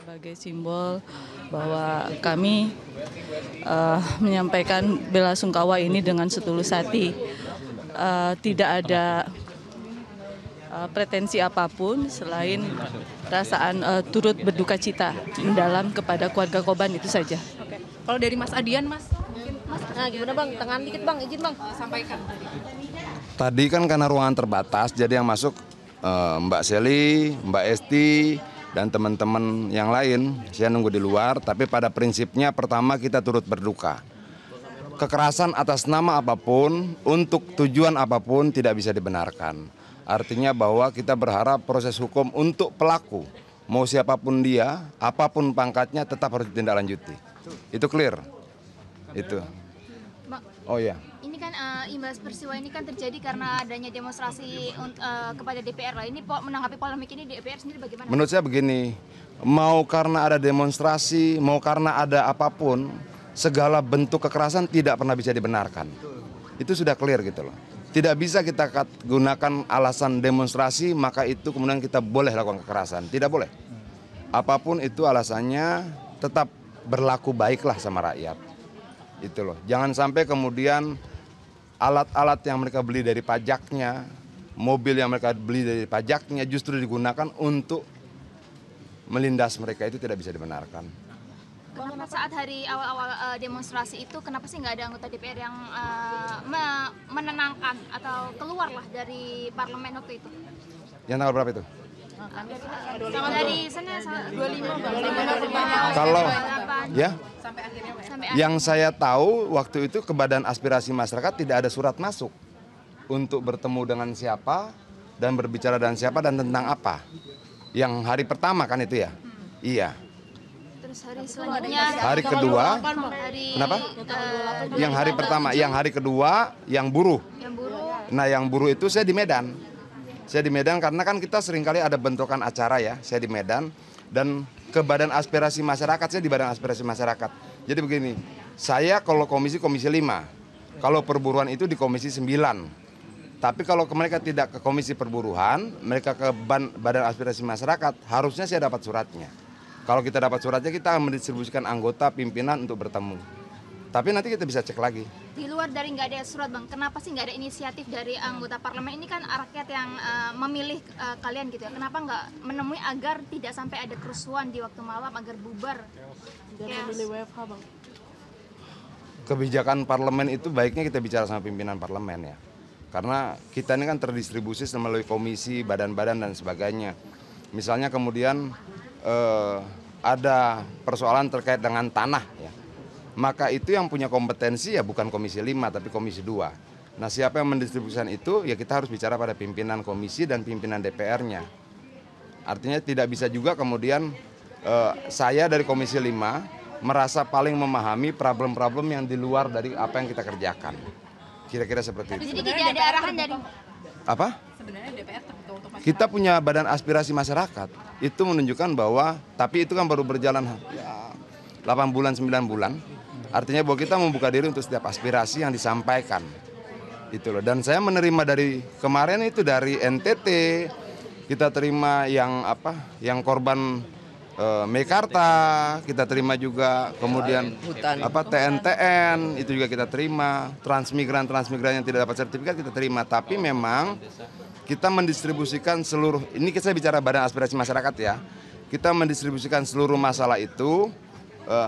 sebagai simbol bahwa kami menyampaikan bela sungkawa ini dengan setulus hati. Tidak ada pretensi apapun selain perasaan turut berduka cita mendalam kepada keluarga korban itu saja. Oke. Kalau dari Mas Adian, Mas, mungkin Mas, Nah gimana Bang, tangan dikit Bang, izin Bang. sampaikan. Tadi kan karena ruangan terbatas, jadi yang masuk Mbak Seli, Mbak Esti, dan teman-teman yang lain. Saya nunggu di luar, tapi pada prinsipnya pertama kita turut berduka. Kekerasan atas nama apapun, untuk tujuan apapun tidak bisa dibenarkan. Artinya bahwa kita berharap proses hukum untuk pelaku, mau siapapun dia, apapun pangkatnya tetap harus ditindaklanjuti. Itu clear? Itu. Oh ya. Ini kan imbas peristiwa ini kan terjadi karena adanya demonstrasi kepada DPR lah. Ini menanggapi polemik ini DPR sendiri bagaimana? Menurut saya begini, mau karena ada demonstrasi, mau karena ada apapun, segala bentuk kekerasan tidak pernah bisa dibenarkan. Itu sudah clear gitu loh. Tidak bisa kita gunakan alasan demonstrasi, maka itu kemudian kita boleh lakukan kekerasan. Tidak boleh. Apapun itu alasannya, tetap berlaku baiklah sama rakyat. Itu loh. Jangan sampai kemudian alat-alat yang mereka beli dari pajaknya, mobil yang mereka beli dari pajaknya justru digunakan untuk melindas mereka, itu tidak bisa dibenarkan. Kenapa saat hari awal-awal demonstrasi itu kenapa sih nggak ada anggota DPR yang menenangkan atau keluarlah dari parlemen waktu itu? Yang tanggal berapa itu? Dari sana 25 Kalau ya, sampai akhirnya. yang saya tahu waktu itu ke Badan Aspirasi Masyarakat tidak ada surat masuk untuk bertemu dengan siapa dan berbicara dengan siapa dan tentang apa. Yang hari pertama kan itu ya? Iya. Terus hari selanjutnya Hari kedua, kenapa? Yang hari pertama, yang hari kedua, yang buruh. yang buruh. Nah yang buruh itu saya di Medan. Saya di Medan karena kan kita seringkali ada bentrokan acara ya, saya di Medan. Dan ke Badan Aspirasi Masyarakat, saya di Badan Aspirasi Masyarakat. Jadi begini, saya kalau komisi 5, kalau perburuan itu di komisi 9. Tapi kalau mereka tidak ke komisi perburuhan, mereka ke Badan Aspirasi Masyarakat, harusnya saya dapat suratnya. Kalau kita dapat suratnya, kita akan mendistribusikan anggota pimpinan untuk bertemu. Tapi nanti kita bisa cek lagi. Di luar dari nggak ada surat bang, kenapa sih nggak ada inisiatif dari anggota parlemen? Ini kan rakyat yang memilih kalian gitu ya. Kenapa nggak menemui agar tidak sampai ada kerusuhan di waktu malam, agar bubar? Kebijakan parlemen itu baiknya kita bicara sama pimpinan parlemen ya. Karena kita ini kan terdistribusi melalui komisi, badan-badan dan sebagainya. Misalnya kemudian ada persoalan terkait dengan tanah ya. Maka itu yang punya kompetensi ya bukan komisi 5 tapi komisi 2. Nah siapa yang mendistribusikan itu ya kita harus bicara pada pimpinan komisi dan pimpinan DPR-nya. Artinya tidak bisa juga kemudian saya dari komisi 5 merasa paling memahami problem-problem yang di luar dari apa yang kita kerjakan. Kira-kira seperti itu. Jadi tidak ada arahan dari Apa? Sebenarnya DPR terbuka untuk masyarakat. Kita punya Badan Aspirasi Masyarakat. Itu menunjukkan bahwa, tapi itu kan baru berjalan ya, 8 bulan, 9 bulan. Artinya bahwa kita membuka diri untuk setiap aspirasi yang disampaikan. Itu loh. Dan saya menerima dari kemarin itu dari NTT, kita terima yang yang korban Mekarta, kita terima juga kemudian TNTN itu juga kita terima, transmigran yang tidak dapat sertifikat kita terima. Tapi memang kita mendistribusikan seluruh, ini saya bicara Badan Aspirasi Masyarakat ya, kita mendistribusikan seluruh masalah itu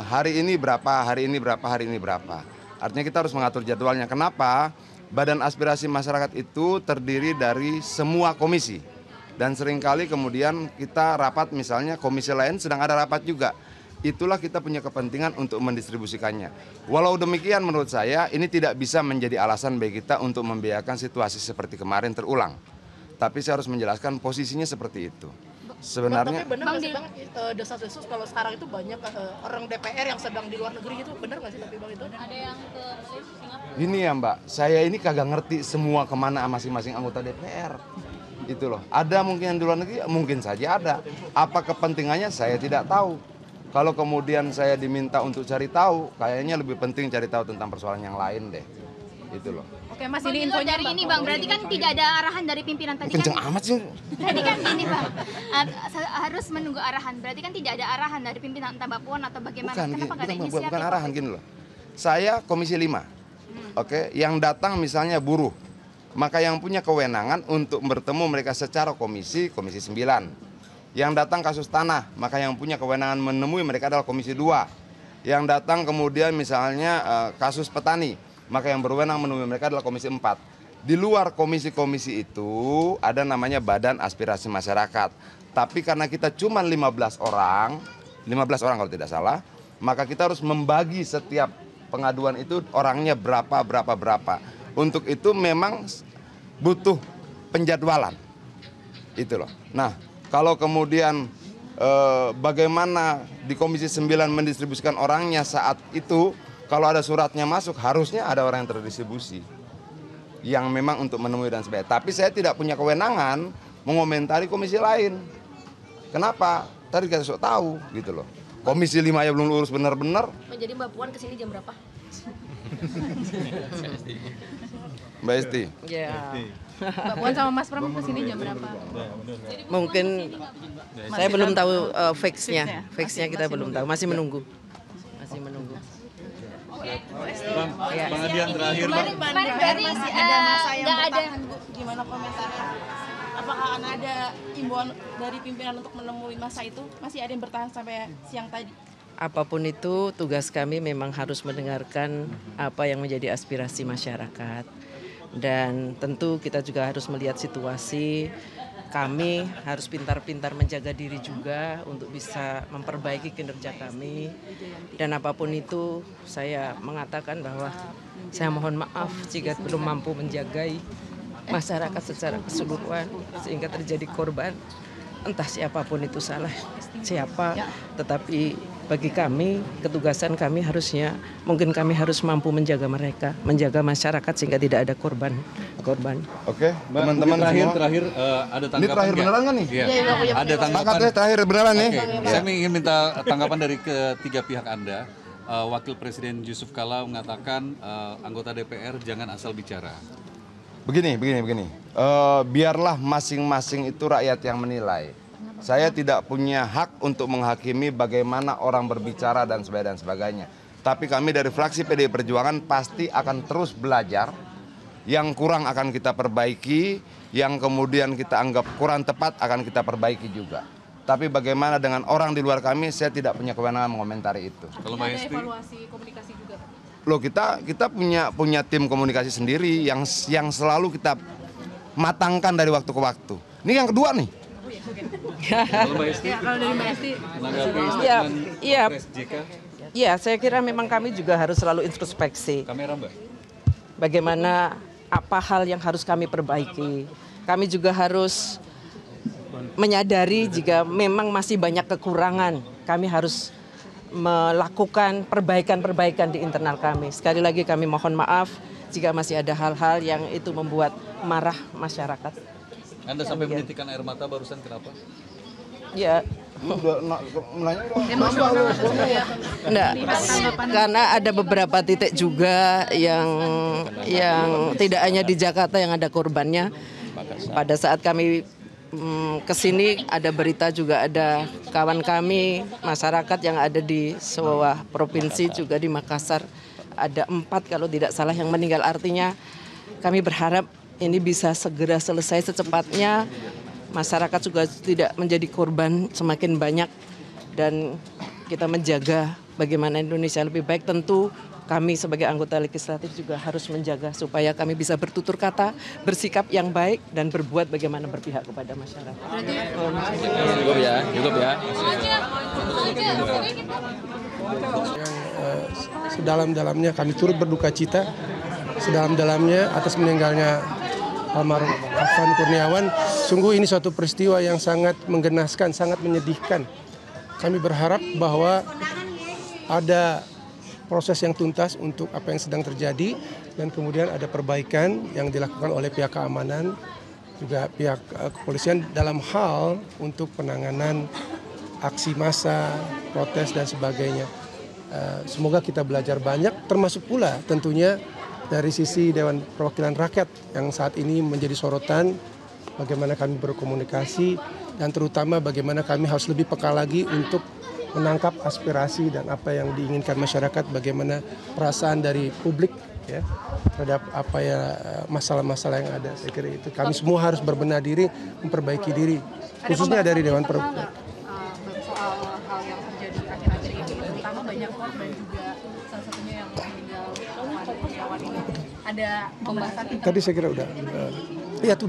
hari ini berapa, hari ini berapa, hari ini berapa. Artinya kita harus mengatur jadwalnya. Kenapa? Badan Aspirasi Masyarakat itu terdiri dari semua komisi. Dan seringkali kemudian kita rapat misalnya komisi lain sedang ada rapat juga. Itulah kita punya kepentingan untuk mendistribusikannya. Walau demikian menurut saya ini tidak bisa menjadi alasan bagi kita untuk membiarkan situasi seperti kemarin terulang. Tapi saya harus menjelaskan posisinya seperti itu. Sebenarnya Tapi benar nggak sih Bang, desas-desus kalau sekarang itu banyak orang DPR yang sedang di luar negeri gitu, benar nggak sih tapi Bang itu? ada yang ke Singapura. Gini ya Mbak, saya ini kagak ngerti semua kemana masing-masing anggota DPR. Itu loh, ada mungkin yang di luar negeri, mungkin saja ada. Apa kepentingannya saya tidak tahu. Kalau kemudian saya diminta untuk cari tahu, kayaknya lebih penting cari tahu tentang persoalan yang lain deh. Itu loh. Oke Mas, Bang, ini di luar infonya dari Bang. ini Bang, berarti kan tidak ada arahan dari pimpinan tadi Kenceng kan? amat sih. Tadi kan gini Bang, harus menunggu arahan. Berarti kan tidak ada arahan dari pimpinan entah Mbak Puan atau bagaimana? Bukan, Kenapa nggak ada inisiatif? bukan arahan gini loh. Saya Komisi 5, oke, yang datang misalnya buruh, maka yang punya kewenangan untuk bertemu mereka secara Komisi 9. Yang datang kasus tanah, maka yang punya kewenangan menemui mereka adalah Komisi 2. Yang datang kemudian misalnya kasus petani, maka yang berwenang menemui mereka adalah Komisi 4. Di luar komisi-komisi itu ada namanya Badan Aspirasi Masyarakat. Tapi karena kita cuma 15 orang kalau tidak salah, maka kita harus membagi setiap pengaduan itu orangnya berapa. Untuk itu memang butuh penjadwalan. Itu loh. Nah, kalau kemudian bagaimana di Komisi 9 mendistribusikan orangnya saat itu, kalau ada suratnya masuk harusnya ada orang yang terdistribusi yang memang untuk menemui dan sebagainya. Tapi saya tidak punya kewenangan mengomentari komisi lain. Kenapa? Tadi kita sok tahu gitu loh. Komisi 5 ya belum urus benar-benar. Jadi Mbak Puan kesini jam berapa? Mbak Esti. Ya, Mbak Puan sama Mas Pram kesini jam berapa? mungkin saya belum tahu fix-nya. Fix-nya kita belum tahu, masih menunggu. Bang Adian terakhir, Bang. Kemarin berarti nggak ada. Bu, gimana komentarnya? Apakah akan ada imbauan dari pimpinan untuk menemui masa itu? Masih ada yang bertahan sampai siang tadi? Apapun itu, tugas kami memang harus mendengarkan apa yang menjadi aspirasi masyarakat. Dan tentu kita juga harus melihat situasi. Kami harus pintar-pintar menjaga diri juga untuk bisa memperbaiki kinerja kami. Dan apapun itu, saya mengatakan bahwa saya mohon maaf jika belum mampu menjagai masyarakat secara keseluruhan sehingga terjadi korban. Entah siapapun itu salah siapa, tetapi bagi kami, ketugasan kami harusnya, mungkin kami harus mampu menjaga mereka, menjaga masyarakat sehingga tidak ada korban. Oke, Mbak, teman-teman mungkin semua. terakhir ada tanggapan Ini terakhir nggak? beneran kan nih? Iya. Ada tanggapan. Angkatnya terakhir beneran nih. Oke, saya ingin minta tanggapan dari ketiga pihak Anda. Wakil Presiden Yusuf Kala mengatakan anggota DPR jangan asal bicara. Begini. Biarlah masing-masing itu rakyat yang menilai. Saya tidak punya hak untuk menghakimi bagaimana orang berbicara dan sebagainya. Tapi kami dari fraksi PDI Perjuangan pasti akan terus belajar. Yang kurang akan kita perbaiki, yang kemudian kita anggap kurang tepat akan kita perbaiki juga. Tapi bagaimana dengan orang di luar kami, saya tidak punya kewenangan mengomentari itu. Kalau Mbak Ada Esti, evaluasi komunikasi juga Pak? Loh, kita punya tim komunikasi sendiri yang selalu kita matangkan dari waktu ke waktu. Ini yang kedua nih. kalau Mbak Esti, Kalau dari Mbak Esti, menanggapi Iya, statement iya. Pres JK, Ya, saya kira memang kami juga harus selalu introspeksi. kamera Mbak. Bagaimana apa hal yang harus kami perbaiki. Kami juga harus menyadari jika memang masih banyak kekurangan. Kami harus melakukan perbaikan-perbaikan di internal kami. Sekali lagi kami mohon maaf jika masih ada hal-hal yang itu membuat marah masyarakat. Anda sampai menitikkan air mata barusan kenapa? Ya, Emosional ya. enggak, karena ada beberapa titik juga yang tidak hanya di Jakarta yang ada korbannya. Pada saat kami kesini ada berita juga ada kawan kami masyarakat yang ada di sebuah provinsi juga di Makassar ada 4 kalau tidak salah yang meninggal. Artinya kami berharap ini bisa segera selesai secepatnya. Masyarakat juga tidak menjadi korban semakin banyak dan kita menjaga bagaimana Indonesia lebih baik. Tentu kami sebagai anggota legislatif juga harus menjaga supaya kami bisa bertutur kata, bersikap yang baik dan berbuat bagaimana berpihak kepada masyarakat. Cukup ya. Sedalam-dalamnya kami turut berduka cita sedalam-dalamnya atas meninggalnya almarhum Afan Kurniawan. Sungguh ini suatu peristiwa yang sangat menggenaskan, sangat menyedihkan. Kami berharap bahwa ada proses yang tuntas untuk apa yang sedang terjadi dan kemudian ada perbaikan yang dilakukan oleh pihak keamanan juga pihak kepolisian dalam hal untuk penanganan aksi massa, protes dan sebagainya. Semoga kita belajar banyak termasuk pula tentunya dari sisi Dewan Perwakilan Rakyat yang saat ini menjadi sorotan, bagaimana kami berkomunikasi, dan terutama bagaimana kami harus lebih peka lagi untuk menangkap aspirasi dan apa yang diinginkan masyarakat, bagaimana perasaan dari publik ya terhadap apa ya masalah-masalah yang ada. Saya kira itu kami semua harus berbenah diri, memperbaiki diri, khususnya dari Dewan Perwakilan. Soal hal yang terjadi akhir-akhir ini, terutama banyak korban juga, salah satunya yang meninggal Kurniawan ini. Ada pembahasan Tadi saya kira udah. Iya tuh.